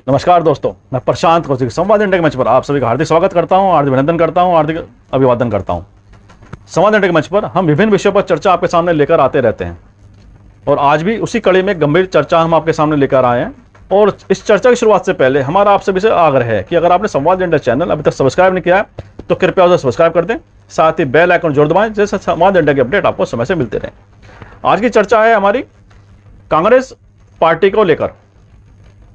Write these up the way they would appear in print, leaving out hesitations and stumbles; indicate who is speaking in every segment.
Speaker 1: नमस्कार दोस्तों, मैं प्रशांत कौशिक संवाद इंडिया के मंच पर आप सभी का हार्दिक स्वागत करता हूं, हार्दिक अभिनंदन करता हूं, हार्दिक अभिवादन करता हूं। संवाद इंडिया के मंच पर हम विभिन्न विषयों पर चर्चा आपके सामने लेकर आते रहते हैं और आज भी उसी कड़ी में गंभीर चर्चा हम आपके सामने लेकर आए हैं। और इस चर्चा की शुरुआत से पहले हमारा आप सभी से आग्रह है कि अगर आपने संवाद इंडिया चैनल अभी तक सब्सक्राइब नहीं किया है तो कृपया उसे सब्सक्राइब कर दें, साथ ही बेल आइकन जोड़ दबाएं जैसे संवाद इंडिया के अपडेट आपको समय से मिलते रहें। आज की चर्चा है हमारी कांग्रेस पार्टी को लेकर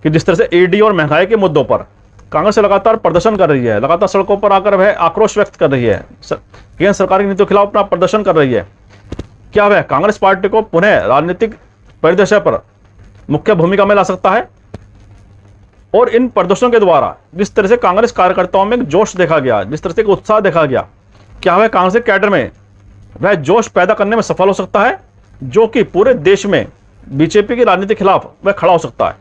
Speaker 1: कि जिस तरह से ईडी और महंगाई के मुद्दों पर कांग्रेस लगातार प्रदर्शन कर रही है, लगातार सड़कों पर आकर वह आक्रोश व्यक्त कर रही है, केंद्र सरकार की नीतियों के खिलाफ अपना प्रदर्शन कर रही है। क्या वह कांग्रेस पार्टी को पुनः राजनीतिक परिदृश्य पर मुख्य भूमिका में ला सकता है? और इन प्रदर्शनों के द्वारा जिस तरह से कांग्रेस कार्यकर्ताओं में एक जोश देखा गया, जिस तरह से एक उत्साह देखा गया, क्या वह कांग्रेस के कैडर में वह जोश पैदा करने में सफल हो सकता है जो कि पूरे देश में बीजेपी की राजनीति के खिलाफ वह खड़ा हो सकता है?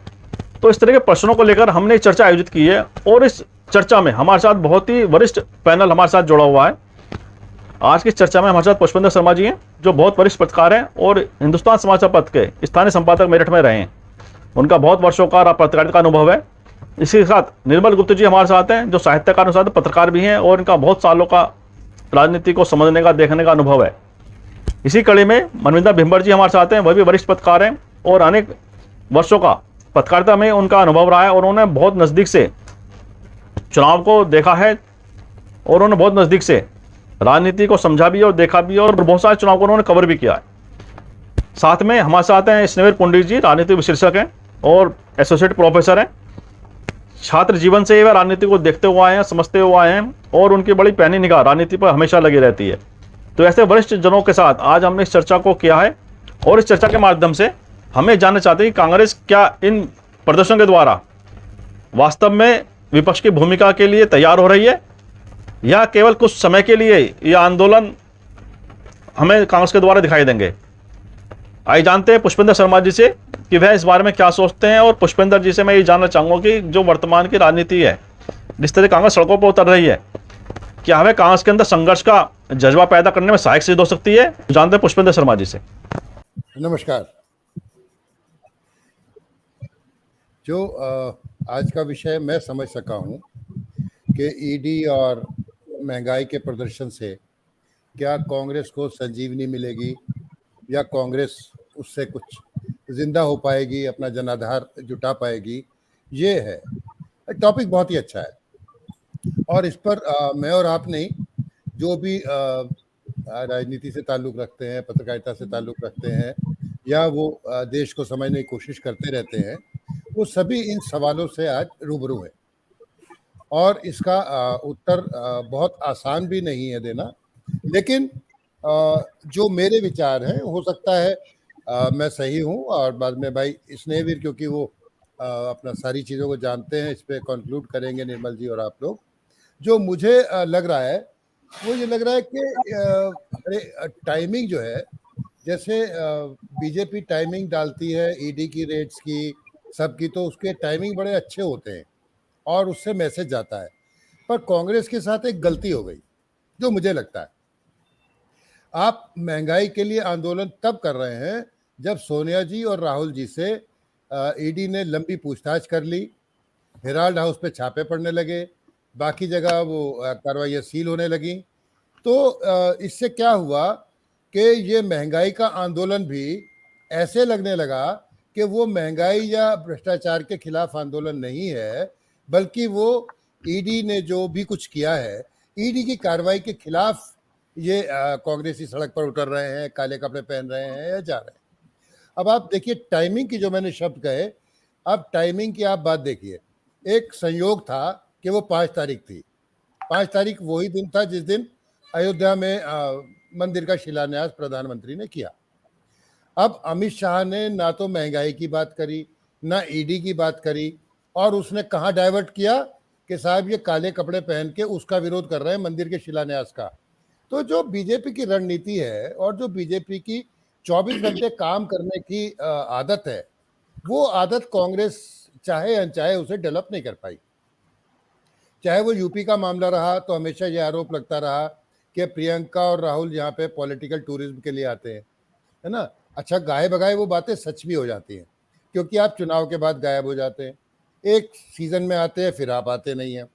Speaker 1: तो इस तरह के प्रश्नों को लेकर हमने एक चर्चा आयोजित की है और इस चर्चा में हमारे साथ बहुत ही वरिष्ठ पैनल हमारे साथ जुड़ा हुआ है। आज की इस चर्चा में हमारे साथ पुष्पेंद्र शर्मा जी हैं जो बहुत वरिष्ठ पत्रकार हैं और हिंदुस्तान समाचार पत्र के स्थानीय संपादक मेरठ में रहे हैं। उनका बहुत वर्षों का पत्रकारिता का अनुभव है। इसी के साथ निर्मल गुप्ता जी हमारे साथ हैं जो साहित्यकार के साथ पत्रकार भी हैं और इनका बहुत सालों का राजनीति को समझने का, देखने का अनुभव है। इसी कड़ी में मनविंदर भिंबर जी हमारे साथ हैं, वह भी वरिष्ठ पत्रकार हैं और अनेक वर्षों का पत्रकारिता में उनका अनुभव रहा है और उन्होंने बहुत नज़दीक से चुनाव को देखा है और उन्होंने बहुत नज़दीक से राजनीति को समझा भी और देखा भी और बहुत सारे चुनाव को उन्होंने कवर भी किया है। साथ में हमारे साथ हैं स्नेहवीर पुंडरीक जी, राजनीति विश्लेषक हैं और एसोसिएट प्रोफेसर हैं। छात्र जीवन से वह राजनीति को देखते हुए आए हैं, समझते हुए आए हैं और उनकी बड़ी पैनी निगाह राजनीति पर हमेशा लगी रहती है। तो ऐसे वरिष्ठ जनों के साथ आज हमने इस चर्चा को किया है और इस चर्चा के माध्यम से हमें जानना चाहते हैं कि कांग्रेस क्या इन प्रदर्शनों के द्वारा वास्तव में विपक्ष की भूमिका के लिए तैयार हो रही है या केवल कुछ समय के लिए यह आंदोलन हमें कांग्रेस के द्वारा दिखाई देंगे। आइए जानते हैं पुष्पेंद्र शर्मा जी से कि वह इस बारे में क्या सोचते हैं। और पुष्पेंद्र जी से मैं ये जानना चाहूंगा कि जो वर्तमान की राजनीति है, जिस तरह कांग्रेस सड़कों पर उतर रही है, क्या हमें कांग्रेस के अंदर संघर्ष का जज्बा पैदा करने में सहायक सिद्ध हो सकती है? जानते हैं पुष्पेंद्र शर्मा जी से।
Speaker 2: नमस्कार। जो आज का विषय मैं समझ सका हूँ कि ईडी और महंगाई के प्रदर्शन से क्या कांग्रेस को संजीवनी मिलेगी या कांग्रेस उससे कुछ जिंदा हो पाएगी, अपना जनाधार जुटा पाएगी, ये है। टॉपिक बहुत ही अच्छा है और इस पर मैं और आप नहीं, जो भी राजनीति से ताल्लुक़ रखते हैं, पत्रकारिता से ताल्लुक़ रखते हैं या वो देश को समझने की कोशिश करते रहते हैं, वो सभी इन सवालों से आज रूबरू है और इसका उत्तर बहुत आसान भी नहीं है देना। लेकिन जो मेरे विचार हैं, हो सकता है मैं सही हूँ और बाद में भाई स्नेहवीर, क्योंकि वो अपना सारी चीज़ों को जानते हैं, इस पर कंक्लूड करेंगे निर्मल जी और आप लोग। जो मुझे लग रहा है वो ये लग रहा है कि टाइमिंग जो है, जैसे बीजेपी टाइमिंग डालती है ईडी की रेट्स की, सबकी, तो उसके टाइमिंग बड़े अच्छे होते हैं और उससे मैसेज जाता है। पर कांग्रेस के साथ एक गलती हो गई जो मुझे लगता है। आप महंगाई के लिए आंदोलन तब कर रहे हैं जब सोनिया जी और राहुल जी से ईडी ने लंबी पूछताछ कर ली, हेराल्ड हाउस पे छापे पड़ने लगे, बाकी जगह वो कार्रवाइयाँ सील होने लगी। तो इससे क्या हुआ कि ये महंगाई का आंदोलन भी ऐसे लगने लगा कि वो महंगाई या भ्रष्टाचार के खिलाफ आंदोलन नहीं है, बल्कि वो ईडी ने जो भी कुछ किया है, ईडी की कार्रवाई के खिलाफ ये कांग्रेसी सड़क पर उतर रहे हैं, काले कपड़े पहन रहे हैं या जा रहे हैं। अब आप देखिए टाइमिंग की, जो मैंने शब्द कहे, अब टाइमिंग की आप बात देखिए। एक संयोग था कि वो 5 तारीख थी। 5 तारीख वही दिन था जिस दिन अयोध्या में मंदिर का शिलान्यास प्रधानमंत्री ने किया। अब अमित शाह ने ना तो महंगाई की बात करी, ना ईडी की बात करी, और उसने कहाँ डाइवर्ट किया कि साहब ये काले कपड़े पहन के उसका विरोध कर रहे हैं, मंदिर के शिलान्यास का। तो जो बीजेपी की रणनीति है और जो बीजेपी की 24 घंटे काम करने की आदत है, वो आदत कांग्रेस चाहे अनचाहे उसे डेवलप नहीं कर पाई। चाहे वो यूपी का मामला रहा तो हमेशा ये आरोप लगता रहा कि प्रियंका और राहुल यहाँ पे पॉलिटिकल टूरिज्म के लिए आते हैं, है ना। अच्छा, गाए बगाए वो बातें सच भी हो जाती हैं, क्योंकि आप चुनाव के बाद गायब हो जाते हैं। एक सीजन में आते हैं, फिर आप आते नहीं हैं।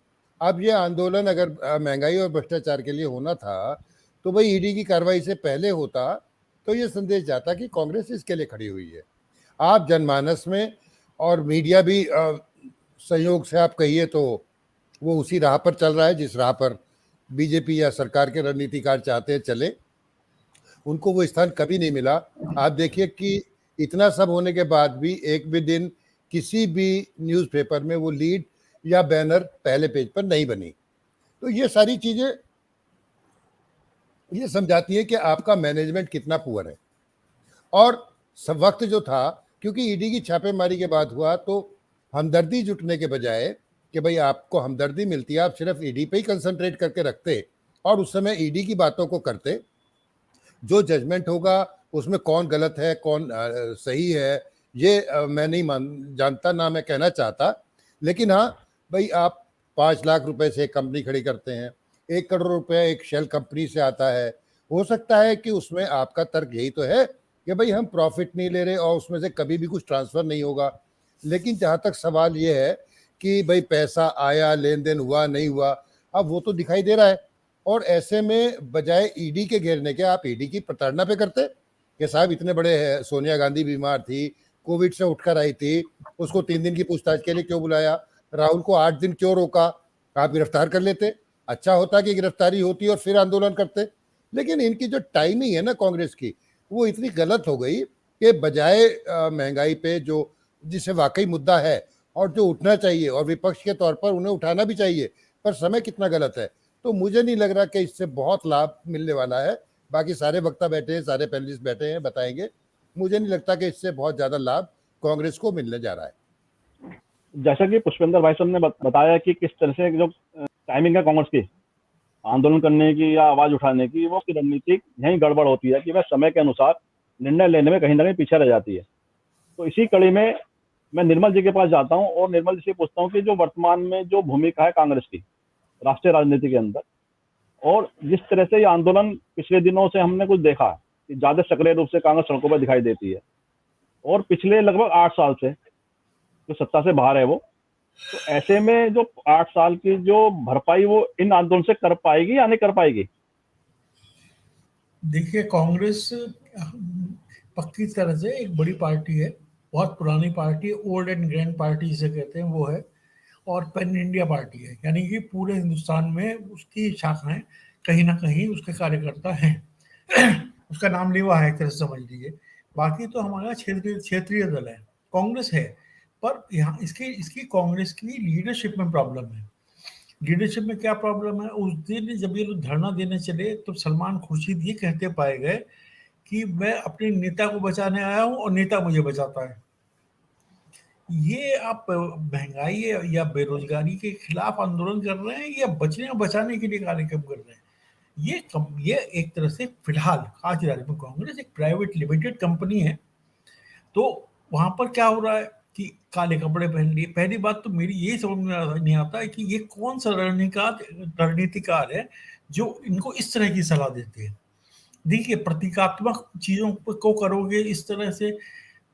Speaker 2: अब ये आंदोलन अगर महंगाई और भ्रष्टाचार के लिए होना था, तो भाई ईडी की कार्रवाई से पहले होता तो ये संदेश जाता कि कांग्रेस इसके लिए खड़ी हुई है। आप जनमानस में और मीडिया भी संयोग से आप कहिए तो वो उसी राह पर चल रहा है जिस राह पर बीजेपी या सरकार के रणनीतिकार चाहते हैं चले। उनको वो स्थान कभी नहीं मिला। आप देखिए कि इतना सब होने के बाद भी एक भी दिन किसी भी न्यूज़पेपर में वो लीड या बैनर पहले पेज पर नहीं बनी। तो ये सारी चीजें ये समझाती है कि आपका मैनेजमेंट कितना पुअर है। और सब वक्त जो था, क्योंकि ईडी की छापेमारी के बाद हुआ, तो हमदर्दी जुटने के बजाय कि भाई आपको हमदर्दी मिलती है, आप सिर्फ ईडी पे ही कंसंट्रेट करके रखते और उस समय ईडी की बातों को करते। जो जजमेंट होगा उसमें कौन गलत है कौन सही है ये मैं नहीं जानता, ना मैं कहना चाहता। लेकिन हाँ भाई, आप 5 लाख रुपए से एक कंपनी खड़ी करते हैं, 1 करोड़ रुपए एक शेल कंपनी से आता है। हो सकता है कि उसमें आपका तर्क यही तो है कि भाई हम प्रॉफिट नहीं ले रहे और उसमें से कभी भी कुछ ट्रांसफर नहीं होगा। लेकिन जहाँ तक सवाल ये है कि भाई पैसा आया, लेन देन हुआ नहीं हुआ, अब वो तो दिखाई दे रहा है। और ऐसे में बजाय ईडी के घेरने के आप ईडी की प्रताड़ना पे करते कि साहब इतने बड़े हैं, सोनिया गांधी बीमार थी, कोविड से उठकर आई थी, उसको 3 दिन की पूछताछ के लिए क्यों बुलाया, राहुल को 8 दिन क्यों रोका, आप गिरफ्तार कर लेते। अच्छा होता कि गिरफ्तारी होती और फिर आंदोलन करते। लेकिन इनकी जो टाइमिंग है ना कांग्रेस की, वो इतनी गलत हो गई कि बजाय महंगाई पे जो जिसे वाकई मुद्दा है और जो उठना चाहिए और विपक्ष के तौर पर उन्हें उठाना भी चाहिए, पर समय कितना गलत है। तो मुझे नहीं लग रहा कि इससे बहुत लाभ मिलने वाला है। बाकी सारे वक्ता बैठे हैं, सारे पैनलिस्ट बैठे हैं, बताएंगे। मुझे नहीं लगता कि इससे बहुत ज्यादा लाभ कांग्रेस को मिलने जा रहा है।
Speaker 1: जैसा कि पुष्पेंद्र भाई साहब ने बताया कि किस तरह से जो टाइमिंग है कांग्रेस की आंदोलन करने की या आवाज उठाने की, वो की रणनीति यही गड़बड़ होती है कि वह समय के अनुसार निर्णय लेने में कहीं ना कहीं पीछे रह जाती है। तो इसी कड़ी में मैं निर्मल जी के पास जाता हूँ और निर्मल जी से पूछता हूँ कि जो वर्तमान में जो भूमिका है कांग्रेस की राष्ट्रीय राजनीति के अंदर, और जिस तरह से ये आंदोलन पिछले दिनों से हमने कुछ देखा कि ज्यादा सक्रिय रूप से कांग्रेस सड़कों पर दिखाई देती है, और पिछले लगभग 8 साल से जो सत्ता से बाहर है वो, तो ऐसे में जो 8 साल की जो भरपाई वो इन आंदोलन से कर पाएगी या नहीं कर पाएगी?
Speaker 3: देखिए, कांग्रेस पक्की तरह से एक बड़ी पार्टी है, बहुत पुरानी पार्टी है, ओल्ड एंड ग्रैंड पार्टी जिसे कहते हैं वो है, और पैन इंडिया पार्टी है, यानी कि पूरे हिंदुस्तान में उसकी शाखाएं कहीं ना कहीं उसके कार्यकर्ता हैं। उसका नाम लेवा है एक तरह से समझ लीजिए। बाकी तो हमारा क्षेत्रीय दल है, कांग्रेस है, पर यहाँ इसकी कांग्रेस की लीडरशिप में प्रॉब्लम है। लीडरशिप में क्या प्रॉब्लम है? उस दिन जब ये लोग धरना देने चले तो सलमान खुर्शीद ये कहते पाए गए कि मैं अपने नेता को बचाने आया हूं और नेता मुझे बचाता है। ये आप महंगाई या बेरोजगारी के खिलाफ आंदोलन कर रहे हैं या बचने और बचाने के लिए कार्यक्रम कर रहे हैं? ये एक तरह से फिलहाल आज राज्य में कांग्रेस एक प्राइवेट लिमिटेड कंपनी है। तो वहां पर क्या हो रहा है कि काले कपड़े पहन लिए। पहली बात तो मेरी ये समझ में नहीं आता है कि ये कौन सा रणनीतिकार है जो इनको इस तरह की सलाह देते हैं। देखिए, प्रतीकात्मक चीजों को करोगे इस तरह से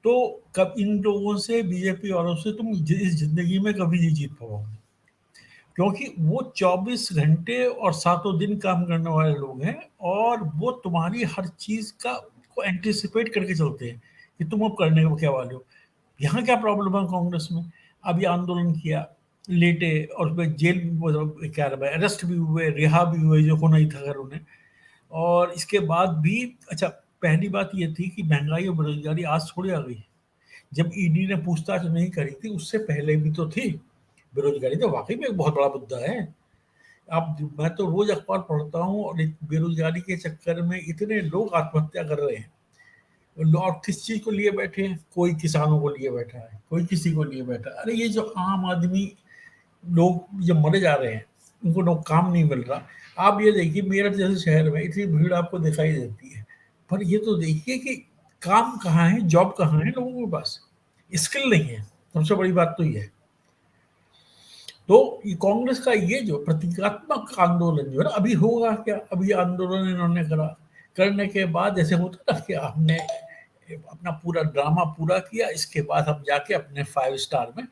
Speaker 3: तो कब इन लोगों से, बीजेपी वालों से तुम इस जिंदगी में कभी नहीं जीत पाओगे, क्योंकि वो 24 घंटे और 7 दिन काम करने वाले लोग हैं और वो तुम्हारी हर चीज को एंटिसिपेट करके चलते हैं कि तुम अब करने को क्या वाले हो। यहाँ क्या प्रॉब्लम है कांग्रेस में? अब ये आंदोलन किया, लेटे और उसमें जेल क्या अरेस्ट भी हुए, रिहा भी हुए जो होना ही था अगर उन्हें। और इसके बाद भी अच्छा, पहली बात ये थी कि महंगाई और बेरोजगारी आज थोड़ी आ गई। जब ईडी ने पूछताछ नहीं करी थी उससे पहले भी तो थी। बेरोजगारी तो वाकई में एक बहुत बड़ा मुद्दा है। अब मैं तो रोज अखबार पढ़ता हूँ और बेरोजगारी के चक्कर में इतने लोग आत्महत्या कर रहे हैं। और किस चीज को लिए बैठे हैं? कोई किसानों को लिए बैठा है, कोई किसी को लिए बैठा है। अरे ये जो आम आदमी लोग जब मरे जा रहे हैं, उनको no काम नहीं मिल रहा। आप ये देखिए, मेरठ जैसे शहर में इतनी भीड़ आपको दिखाई देती है, पर ये तो देखिए कि काम कहाँ है, जॉब कहाँ है, लोगों के पास स्किल नहीं है। सबसे बड़ी बात तो ये है। तो ये कांग्रेस का ये जो प्रतीकात्मक आंदोलन जो है ना, अभी होगा क्या? अभी आंदोलन इन्होंने करा, करने के बाद जैसे होता ना कि हमने अपना पूरा ड्रामा पूरा किया, इसके बाद हम जाके अपने 5 स्टार में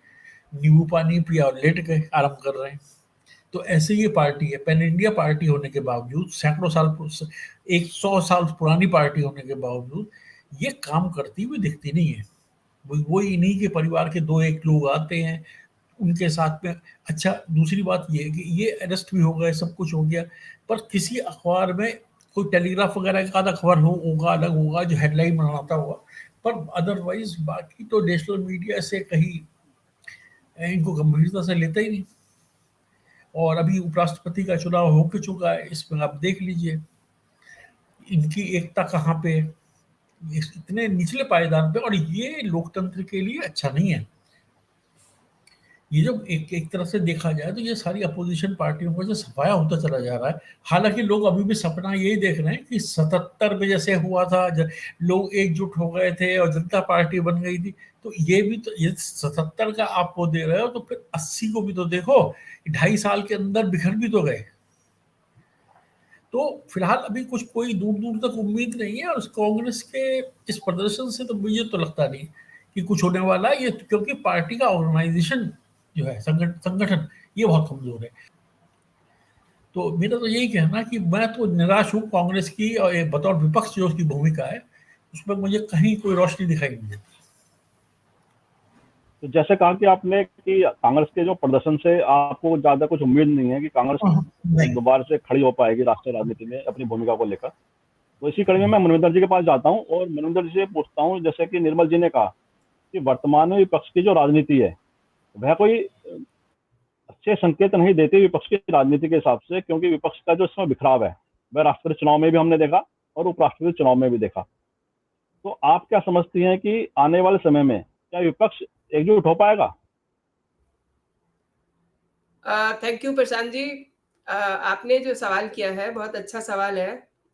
Speaker 3: नींबू पानी पिया और लेट गए, आराम कर रहे हैं। तो ऐसे ये पार्टी है, पैन इंडिया पार्टी होने के बावजूद, सैकड़ों साल 100 साल पुरानी पार्टी होने के बावजूद ये काम करती हुई दिखती नहीं है। वो इन्हीं के परिवार के दो एक लोग आते हैं उनके साथ में। अच्छा, दूसरी बात ये है कि ये अरेस्ट भी हो गए, सब कुछ हो गया, पर किसी अखबार में कोई टेलीग्राफ वगैरह का आधा खबर होगा, अलग होगा जो हेडलाइन बनाता होगा, पर अदरवाइज बाकी तो नेशनल मीडिया से कहीं इनको गंभीरता से लेता ही नहीं। और अभी उपराष्ट्रपति का चुनाव हो के चुका है, इसमें आप देख लीजिए इनकी एकता कहाँ पे, इतने निचले पायदान पे, और ये लोकतंत्र के लिए अच्छा नहीं है। ये जो एक तरह से देखा जाए तो ये सारी अपोजिशन पार्टियों का जो सफाया होता चला जा रहा है। हालांकि लोग अभी भी सपना यही देख रहे हैं कि 77 में जैसे हुआ था, लोग एकजुट हो गए थे और जनता पार्टी बन गई थी, तो ये भी तो, ये 77 का आप वो दे रहे हो तो फिर 80 को भी तो देखो, 2.5 साल के अंदर बिखर भी तो गए। तो फिलहाल अभी कुछ कोई दूर दूर तक उम्मीद नहीं है, और कांग्रेस के इस प्रदर्शन से तो मुझे तो लगता नहीं कि कुछ होने वाला है ये, क्योंकि पार्टी का ऑर्गेनाइजेशन जो है, संगठन ये बहुत कमजोर है। तो मेरा तो यही कहना कि मैं तो निराश हूँ कांग्रेस की, और ये बतौर विपक्ष जो उसकी भूमिका है उसमें मुझे कहीं कोई रोशनी दिखाई नहीं देती।
Speaker 1: तो जैसे कहा कि आपने कि कांग्रेस के जो प्रदर्शन से आपको ज्यादा कुछ उम्मीद नहीं है कि कांग्रेस
Speaker 3: नहीं,
Speaker 1: दोबारा से खड़ी हो पाएगी राष्ट्रीय राजनीति में अपनी भूमिका को लेकर। तो इसी कड़ी में मैं मनविंदर जी के पास जाता हूँ और मनविंदर जी से पूछता हूँ, जैसे कि निर्मल जी ने कहा कि वर्तमान में विपक्ष की जो राजनीति है वह कोई अच्छे संकेत नहीं देती विपक्ष की राजनीति के हिसाब से, क्योंकि विपक्ष का जो इसमें बिखराव है वह राष्ट्रपति चुनाव में भी हमने देखा और उपराष्ट्रपति चुनाव में भी देखा। तो आप क्या समझती हैं कि आने वाले समय में क्या विपक्ष एकजुट हो पाएगा?
Speaker 4: Thank you Prashant ji. आपने जो सवाल किया है बहुत अच्छा सवाल है,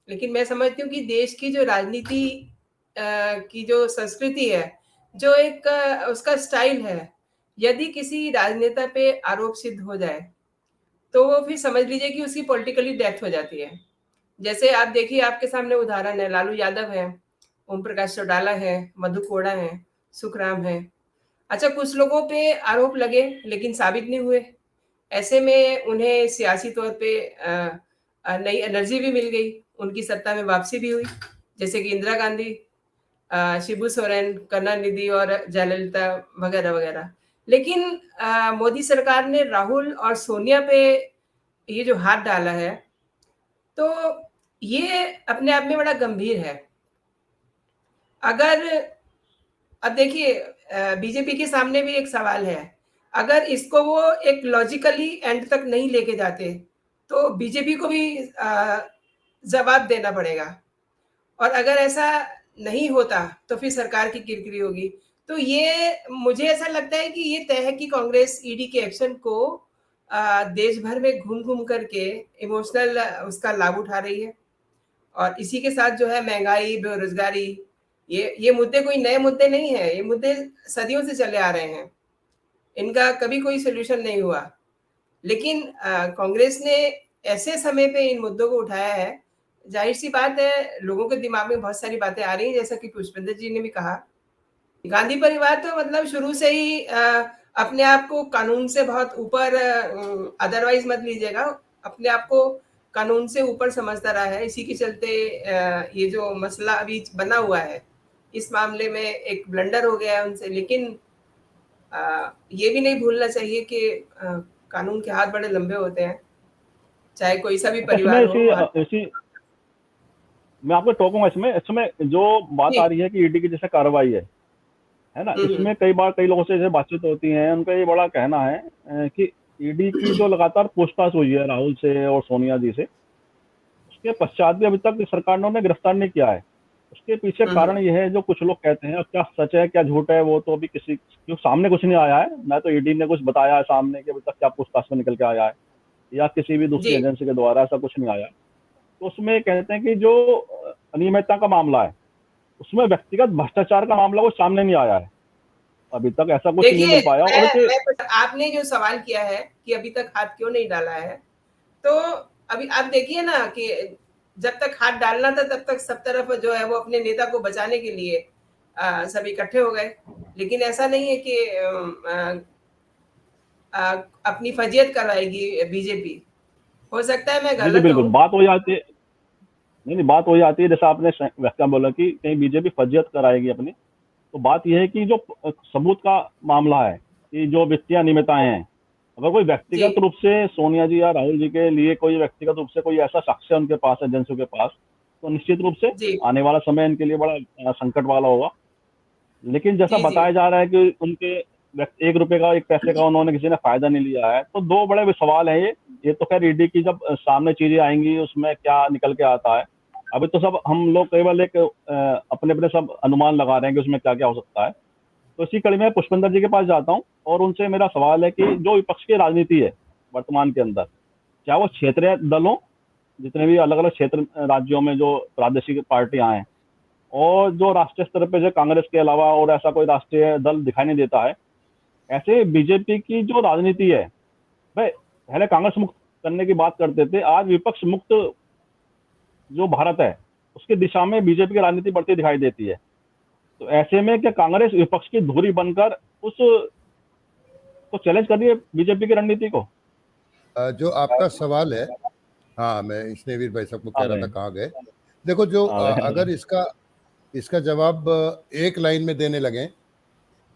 Speaker 4: लेकिन मैं समझती हूँ कि देश की जो राजनीति की जो संस्कृति है, जो एक उसका स्टाइल है, यदि किसी राजनेता पे आरोप सिद्ध हो जाए तो वो फिर समझ लीजिए कि उसकी पॉलिटिकली डेथ हो जाती है। जैसे आप देखिए, आपके सामने उदाहरण है, लालू यादव है, ओम प्रकाश चौटाला है, मधु कोड़ा है, सुखराम है। अच्छा, कुछ लोगों पे आरोप लगे लेकिन साबित नहीं हुए, ऐसे में उन्हें सियासी तौर पे नई एनर्जी भी मिल गई, उनकी सत्ता में वापसी भी हुई, जैसे कि इंदिरा गांधी, शिबू सोरेन, करुणानिधि और जयललिता वगैरह वगैरह। लेकिन मोदी सरकार ने राहुल और सोनिया पे ये जो हाथ डाला है, तो ये अपने आप में बड़ा गंभीर है। अगर अब देखिए, बीजेपी के सामने भी एक सवाल है, अगर इसको वो एक लॉजिकली एंड तक नहीं लेके जाते तो बीजेपी को भी जवाब देना पड़ेगा, और अगर ऐसा नहीं होता तो फिर सरकार की किरकिरी होगी। तो ये मुझे ऐसा लगता है कि ये तय है कि कांग्रेस ईडी के एक्शन को देश भर में घूम घूम करके इमोशनल उसका लाभ उठा रही है, और इसी के साथ जो है महंगाई, बेरोजगारी, ये मुद्दे कोई नए मुद्दे नहीं है, ये मुद्दे सदियों से चले आ रहे हैं, इनका कभी कोई सोल्यूशन नहीं हुआ। लेकिन कांग्रेस ने ऐसे समय पे इन मुद्दों को उठाया है, जाहिर सी बात है लोगों के दिमाग में बहुत सारी बातें आ रही हैं, जैसा कि पुष्पेंद्र जी ने भी कहा। गांधी परिवार तो मतलब शुरू से ही अपने आप को कानून से बहुत ऊपर, अदरवाइज मत लीजिएगा, अपने आप को कानून से ऊपर समझता रहा है। इसी के चलते ये जो मसला अभी बना हुआ है, इस मामले में एक ब्लंडर हो गया है उनसे। लेकिन ये भी नहीं भूलना चाहिए कि कानून के हाथ बड़े लंबे होते हैं, चाहे कोई सा भी परिवार हो।
Speaker 1: इसी मैं आपको टोकूंगा इसमें जो बात आ रही है कि ईडी की जैसे कार्रवाई है ना, इसमें कई बार कई लोगों से जैसे बातचीत होती है, उनका ये बड़ा कहना है कि ईडी की जो लगातार पूछताछ हुई है राहुल से और सोनिया जी से, उसके पश्चात भी अभी तक सरकार ने उन्हें गिरफ्तार नहीं किया है। उसके पीछे कारण यह है, जो कुछ लोग कहते हैं, क्या सच है क्या झूठ है वो तो अभी किसी क्यों सामने कुछ नहीं आया है, ना तो ईडी ने कुछ बताया है सामने कि अभी तक क्या पूछताछ में निकल के आया है, या किसी भी दूसरी एजेंसी के द्वारा ऐसा कुछ नहीं आया। तो उसमें कहते हैं कि जो अनियमितता का मामला है उसमें व्यक्तिगत भ्रष्टाचार का मामला वो सामने नहीं आया है, अभी तक ऐसा कुछ नहीं मिल पाया।
Speaker 4: और आपने जो सवाल किया है कि अभी तक हाथ क्यों नहीं डाला है, तो अभी आप देखिए ना कि जब तक हाथ डालना था तब तक सब तरफ जो है वो अपने नेता को बचाने के लिए सब इकट्ठे हो गए। लेकिन ऐसा नहीं है कि अपनी फजीयत करवाएगी बीजेपी। हो सकता है मैं
Speaker 1: जी जी
Speaker 4: गलत
Speaker 1: बिल्कुल,
Speaker 4: हूँ।
Speaker 1: बात हो जाती है। नहीं नहीं, बात हो जाती है, जैसा आपने व्याख्या बोला कि कहीं बीजेपी फजीयत कराएगी अपनी। तो बात यह है कि जो सबूत का मामला है कि जो वित्तीय अनियमितताएं हैं, अगर कोई
Speaker 4: जी
Speaker 1: व्यक्तिगत रूप से सोनिया जी या राहुल जी के लिए कोई व्यक्तिगत रूप से कोई ऐसा शख्स है उनके पास, एजेंसियों के पास, तो निश्चित रूप से
Speaker 4: जी
Speaker 1: आने वाला समय इनके लिए बड़ा संकट वाला होगा। लेकिन जैसा
Speaker 4: जी जी
Speaker 1: बताया जा रहा है कि उनके 1 रुपए का, 1 पैसे का उन्होंने किसी ने फायदा नहीं लिया है, तो दो बड़े सवाल हैं ये तो खैर ईडी की जब सामने चीजें आएंगी उसमें क्या निकल के आता है। अभी तो सब हम लोग केवल एक अपने अपने सब अनुमान लगा रहे हैं कि उसमें क्या क्या हो सकता है। तो इसी कड़ी में पुष्पेंद्र जी के पास जाता हूँ और उनसे मेरा सवाल है कि जो विपक्ष की राजनीति है वर्तमान के अंदर, क्या वो क्षेत्रीय दलों, जितने भी अलग अलग क्षेत्र राज्यों में जो प्रादेशिक पार्टियां हैं, और जो राष्ट्रीय स्तर पे जो कांग्रेस के अलावा और ऐसा कोई राष्ट्रीय दल दिखाई नहीं देता है, ऐसे बीजेपी की जो राजनीति है, भाई पहले कांग्रेस मुक्त करने की बात करते थे, आज विपक्ष मुक्त जो भारत है उसकी दिशा में बीजेपी की राजनीति बढ़ती दिखाई देती है। तो ऐसे में क्या कांग्रेस विपक्ष की धुरी बनकर उस को चैलेंज कर रही है बीजेपी की रणनीति को?
Speaker 2: जो आपका सवाल है, हाँ, मैं स्नेहवीर भाई साहब को
Speaker 1: आ
Speaker 2: कह रहा
Speaker 1: गए
Speaker 2: था कहाँ गए। देखो, जो
Speaker 1: आ गए आ
Speaker 2: अगर
Speaker 1: गए।
Speaker 2: इसका जवाब एक लाइन में देने लगे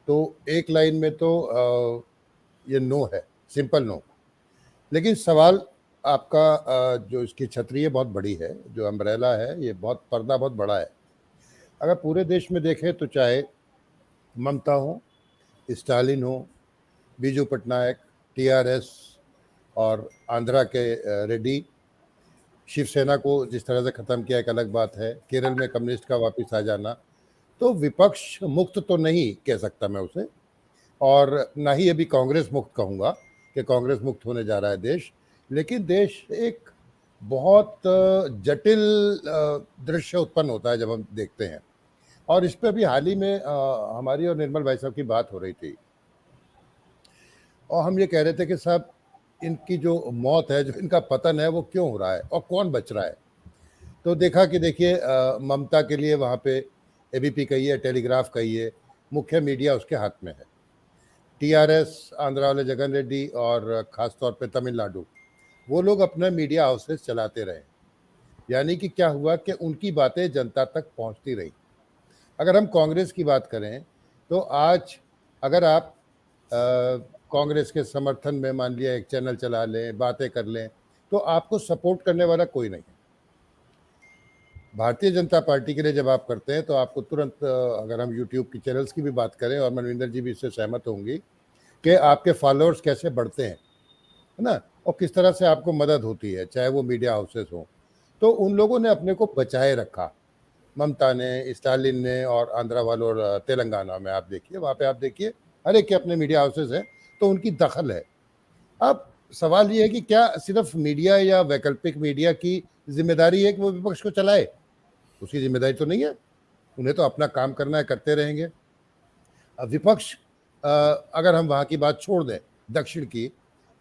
Speaker 2: तो एक लाइन में तो ये नो है, सिंपल नो। लेकिन सवाल आपका जो इसकी छतरी है बहुत बड़ी है, जो अम्ब्रेला है, ये बहुत पर्दा बहुत बड़ा है। अगर पूरे देश में देखें तो चाहे ममता हो, स्टालिन हो, बीजू पटनायक, टीआरएस और आंध्रा के रेड्डी, शिवसेना को जिस तरह से ख़त्म किया एक अलग बात है, केरल में कम्युनिस्ट का वापस आ जाना, तो विपक्ष मुक्त तो नहीं कह सकता मैं उसे, और ना ही अभी कांग्रेस मुक्त कहूँगा कि कांग्रेस मुक्त होने जा रहा है देश। लेकिन देश एक बहुत जटिल दृश्य उत्पन्न होता है जब हम देखते हैं। और इस पर अभी हाल ही में हमारी और निर्मल भाई साहब की बात हो रही थी, और हम ये कह रहे थे कि साहब इनकी जो मौत है, जो इनका पतन है, वो क्यों हो रहा है और कौन बच रहा है। तो देखा कि देखिए, ममता के लिए वहाँ पे एबीपी कहिए, टेलीग्राफ कहिए, मुख्य मीडिया उसके हाथ में है। टीआरएस, आंध्रा वाले जगन रेड्डी और ख़ास तौर पे तमिलनाडु, वो लोग अपना मीडिया हाउसेस चलाते रहे। यानी कि क्या हुआ कि उनकी बातें जनता तक पहुंचती रही। अगर हम कांग्रेस की बात करें तो आज अगर आप कांग्रेस के समर्थन में मान लिया एक चैनल चला लें, बातें कर लें, तो आपको सपोर्ट करने वाला कोई नहीं है। भारतीय जनता पार्टी के लिए जब आप करते हैं तो आपको तुरंत, अगर हम यूट्यूब की चैनल्स की भी बात करें, और मनविंदर जी भी इससे सहमत होंगी, कि आपके फॉलोअर्स कैसे बढ़ते हैं, है ना, और किस तरह से आपको मदद होती है, चाहे वो मीडिया हाउसेस हों। तो उन लोगों ने अपने को बचाए रखा, ममता ने, स्टालिन ने, और आंध्रा वालों और तेलंगाना में आप देखिए, वहाँ पे आप देखिए हर एक के अपने मीडिया हाउसेस हैं, तो उनकी दखल है। अब सवाल ये है कि क्या सिर्फ मीडिया या वैकल्पिक मीडिया की जिम्मेदारी है कि वो विपक्ष को चलाए? उसकी जिम्मेदारी तो नहीं है, उन्हें तो अपना काम करना है, करते रहेंगे। अब विपक्ष, अगर हम वहाँ की बात छोड़ दें दक्षिण की,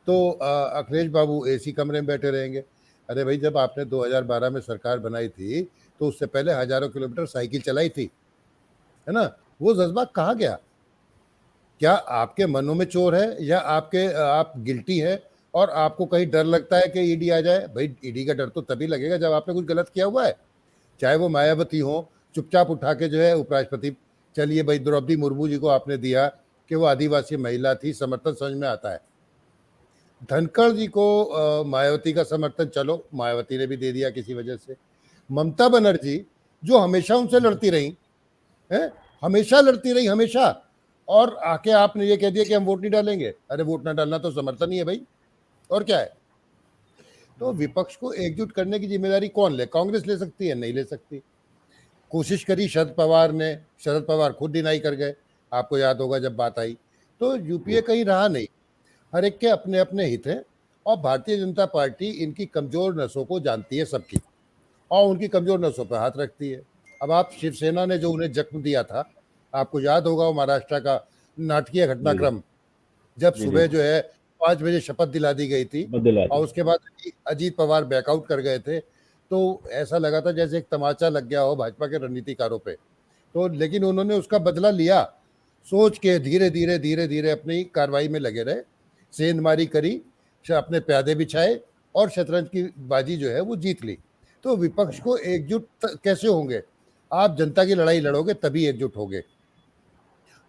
Speaker 2: तो अखिलेश बाबू एसी कमरे में बैठे रहेंगे। अरे भाई, जब आपने 2012 में सरकार बनाई थी तो उससे पहले हजारों किलोमीटर साइकिल चलाई थी, है ना, वो जज्बा कहाँ गया? क्या आपके मनों में चोर है, या आप गिल्टी है और आपको कहीं डर लगता है कि ईडी आ जाए? भाई, ईडी का डर तो तभी लगेगा जब आपने कुछ गलत किया हुआ है। चाहे वो मायावती हो, चुपचाप उठा के जो है उपराष्ट्रपति, चलिए भाई द्रौपदी मुर्मू जी को आपने दिया कि वो आदिवासी महिला थी, समर्थन समझ में आता है। धनखड़ जी को मायावती का समर्थन, चलो मायावती ने भी दे दिया किसी वजह से। ममता बनर्जी जो हमेशा उनसे लड़ती रही है, हमेशा लड़ती रही, हमेशा, और आके आपने ये कह दिया कि हम वोट नहीं डालेंगे। अरे वोट ना डालना तो समर्थन ही है भाई, और क्या है। तो विपक्ष को एकजुट करने की जिम्मेदारी कौन ले? कांग्रेस ले सकती है? नहीं ले सकती। कोशिश करी शरद पवार ने, शरद पवार खुद डिनाई कर गए, आपको याद होगा जब बात आई। तो यूपीए कहीं रहा नहीं, हर एक के अपने अपने हित हैं, और भारतीय जनता पार्टी इनकी कमजोर नसों को जानती है सबकी, और उनकी कमजोर नसों पर हाथ रखती है। अब आप शिवसेना ने जो उन्हें जख्म दिया था, आपको याद होगा वो महाराष्ट्र का नाटकीय घटनाक्रम, जब सुबह जो है 5 बजे शपथ दिला दी गई थी और उसके बाद अजीत पवार बैकआउट कर गए थे, तो ऐसा लगा था जैसे एक तमाचा लग गया हो भाजपा के रणनीतिकारों पे। तो लेकिन उन्होंने उसका बदला लिया, सोच के धीरे धीरे धीरे धीरे अपनी कार्रवाई में लगे रहे। सेंधमारी करी, अपने प्यादे बिछाए और शतरंज की बाजी जो है वो जीत ली। तो विपक्ष को एकजुट कैसे होंगे? आप जनता की लड़ाई लड़ोगे तभी एकजुट होगे,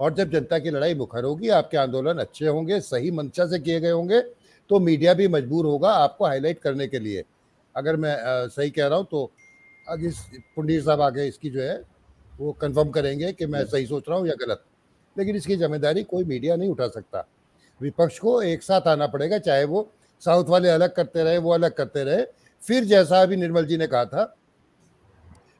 Speaker 2: और जब जनता की लड़ाई मुखर होगी, आपके आंदोलन अच्छे होंगे, सही मंशा से किए गए होंगे, तो मीडिया भी मजबूर होगा आपको हाईलाइट करने के लिए। अगर मैं सही कह रहा हूँ तो आज इस पुंडीर साहब आगे इसकी जो है वो कंफर्म करेंगे कि मैं सही सोच रहा हूँ या गलत, लेकिन इसकी जिम्मेदारी कोई मीडिया नहीं उठा सकता। विपक्ष को एक साथ आना पड़ेगा, चाहे वो साउथ वाले अलग करते रहे, वो अलग करते रहे। फिर जैसा अभी निर्मल जी ने कहा था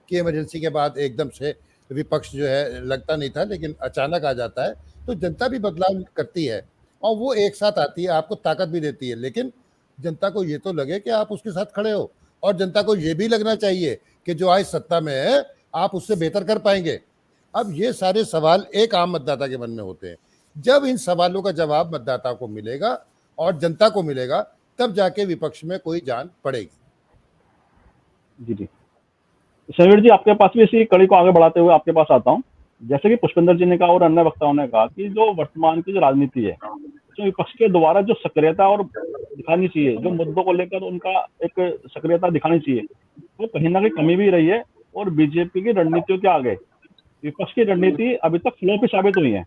Speaker 2: कि इमरजेंसी के बाद एकदम से विपक्ष जो है लगता नहीं था, लेकिन अचानक आ जाता है, तो जनता भी बदलाव करती है और वो एक साथ आती है, आपको ताकत भी देती है। लेकिन जनता को ये तो लगे कि आप उसके साथ खड़े हो, और जनता को ये भी लगना चाहिए कि जो आज सत्ता में है आप उससे बेहतर कर पाएंगे। अब ये सारे सवाल एक आम मतदाता के मन में होते हैं। जब इन सवालों का जवाब मतदाता को मिलेगा और जनता को मिलेगा, तब जाके विपक्ष में कोई जान पड़ेगी।
Speaker 1: जी जी, समीर जी, आपके पास भी इसी कड़ी को आगे बढ़ाते हुए आपके पास आता हूँ। जैसे कि पुष्पेंद्र जी ने कहा और अन्य वक्ताओं ने कहा कि जो वर्तमान की जो राजनीति है, जो विपक्ष के द्वारा जो सक्रियता और दिखानी चाहिए, जो मुद्दों को लेकर उनका एक सक्रियता दिखानी चाहिए, वो कहीं ना कहीं कमी भी रही है। और बीजेपी की रणनीतियों के आगे विपक्ष की रणनीति अभी तक फ्लॉप ही साबित हुई है।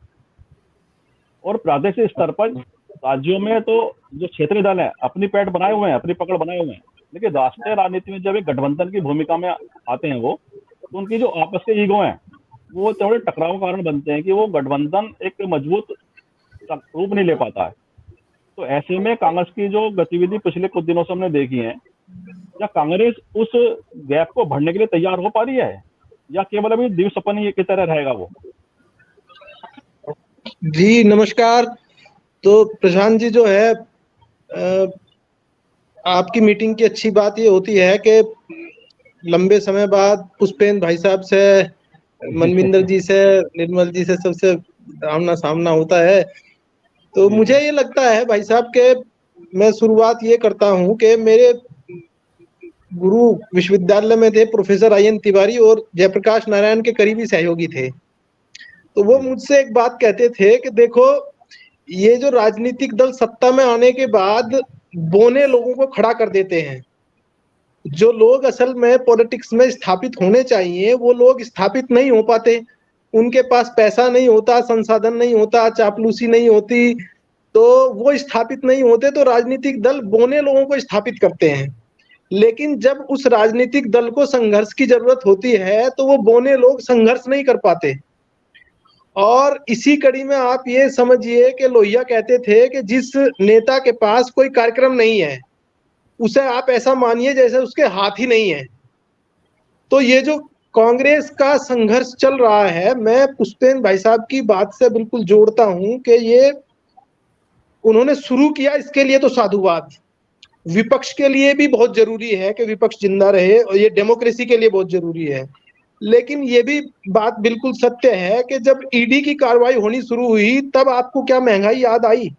Speaker 1: और प्रादेशिक स्तर पर राज्यों में तो जो क्षेत्रीय दल है अपनी पैठ बनाए हुए हैं, अपनी पकड़ बनाए हुए हैं, लेकिन राष्ट्रीय राजनीति में जब एक गठबंधन की भूमिका में आते हैं वो, तो उनकी जो आपस के ईगो हैं वो थोड़े टकराव का कारण बनते हैं कि वो गठबंधन एक मजबूत रूप नहीं ले पाता है। तो ऐसे में कांग्रेस की जो गतिविधि पिछले कुछ दिनों से हमने देखी है, क्या कांग्रेस उस गैप को भरने के लिए तैयार हो पा रही है, या केवल अभी दिव्य सपन ही की तरह रहेगा वो?
Speaker 5: जी नमस्कार। तो प्रशांत जी, जो है आपकी मीटिंग की अच्छी बात ये होती है कि लंबे समय बाद पुष्पेंद्र भाई साहब से, मनविंदर जी से, निर्मल जी से सबसे आमना सामना होता है। तो मुझे ये लगता है भाई साहब के, मैं शुरुआत ये करता हूँ कि मेरे गुरु विश्वविद्यालय में थे प्रोफेसर IN तिवारी और जयप्रकाश नारायण के करीबी सहयोगी थे। तो वो मुझसे एक बात कहते थे कि देखो, ये जो राजनीतिक दल सत्ता में आने के बाद बौने लोगों को खड़ा कर देते हैं। जो लोग असल में पॉलिटिक्स में स्थापित होने चाहिए वो लोग स्थापित नहीं हो पाते। उनके पास पैसा नहीं होता, संसाधन नहीं होता, चापलूसी नहीं होती, तो वो स्थापित नहीं होते। तो राजनीतिक दल बौने लोगों को स्थापित करते हैं। लेकिन जब उस राजनीतिक दल को संघर्ष की जरूरत होती है तो वो बौने लोग संघर्ष नहीं कर पाते। और इसी कड़ी में आप ये समझिए कि लोहिया कहते थे कि जिस नेता के पास कोई कार्यक्रम नहीं है उसे आप ऐसा मानिए जैसे उसके हाथ ही नहीं है। तो ये जो कांग्रेस का संघर्ष चल रहा है, मैं पुष्पेंद्र भाई साहब की बात से बिल्कुल जोड़ता हूं कि ये उन्होंने शुरू किया, इसके लिए तो साधुवाद। विपक्ष के लिए भी बहुत जरूरी है कि विपक्ष जिंदा रहे, और ये डेमोक्रेसी के लिए बहुत जरूरी है। लेकिन ये भी बात बिल्कुल सत्य है कि जब ईडी की कार्रवाई होनी शुरू हुई तब आपको क्या महंगाई याद आई।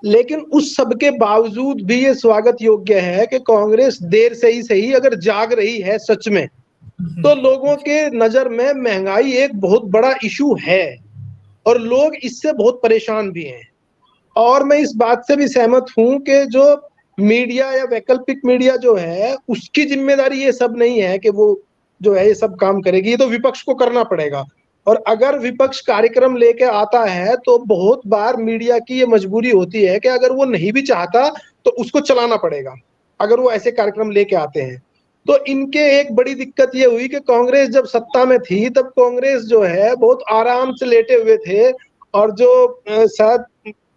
Speaker 5: लेकिन उस सब के बावजूद भी ये स्वागत योग्य है कि कांग्रेस देर से ही सही अगर जाग रही है सच में, तो लोगों के नजर में महंगाई एक बहुत बड़ा इशू है और लोग इससे बहुत परेशान भी हैं। और मैं इस बात से भी सहमत हूं कि जो मीडिया या वैकल्पिक मीडिया जो है उसकी जिम्मेदारी ये सब नहीं है कि वो जो है ये सब काम करेगी, ये तो विपक्ष को करना पड़ेगा। और अगर विपक्ष कार्यक्रम लेके आता है तो बहुत बार मीडिया की ये मजबूरी होती है कि अगर वो नहीं भी चाहता तो उसको चलाना पड़ेगा अगर वो ऐसे कार्यक्रम लेके आते हैं। तो इनके एक बड़ी दिक्कत ये हुई कि कांग्रेस जब सत्ता में थी तब कांग्रेस जो है बहुत आराम से लेटे हुए थे, और जो शायद